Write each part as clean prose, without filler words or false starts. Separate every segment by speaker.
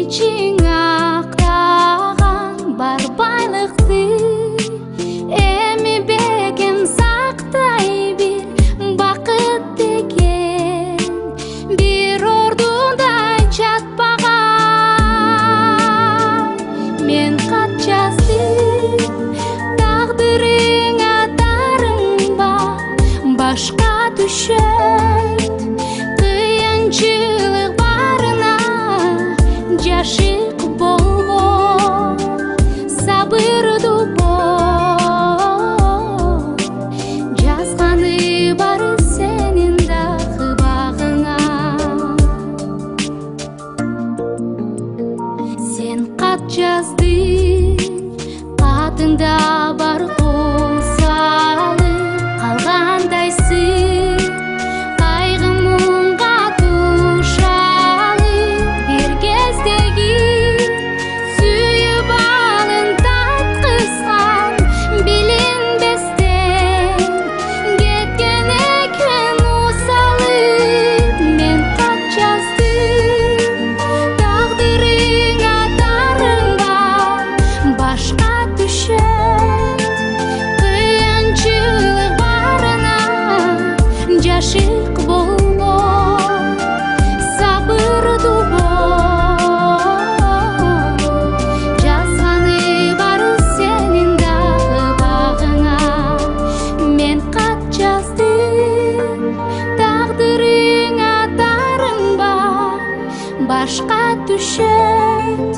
Speaker 1: ичиң актаган бар байлыкты эми бекем сактай бир бакыт деген бир ордунда жатпаган мен кат жаздым тагдырыңа тарынба башка түшөт кыйынчылык барына жашык болбо сабырдуу бол жазганы бар сенин дагы багыңа сен кат жаздың катыңда бар кол салып калгандайсың кайгы муңга тушалып бир кездеги сүйүп алын таткызган билинбестен кеткен экен усалып мен кат жаздым тагдырыңа тарынба башка түшөт кыйынчылык барына жашык болбо сабырдуу бол жазганы бар сенин дагы багыңа мен кат жаздым тагдырыңа тарынба башка түшөт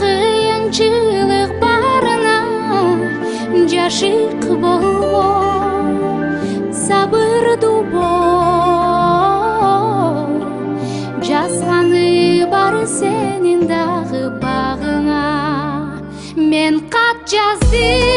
Speaker 1: кыйынчылык барына жашык болбо сабырдуу бол жазганы бар сенин дагы багыңа мен кат жаздым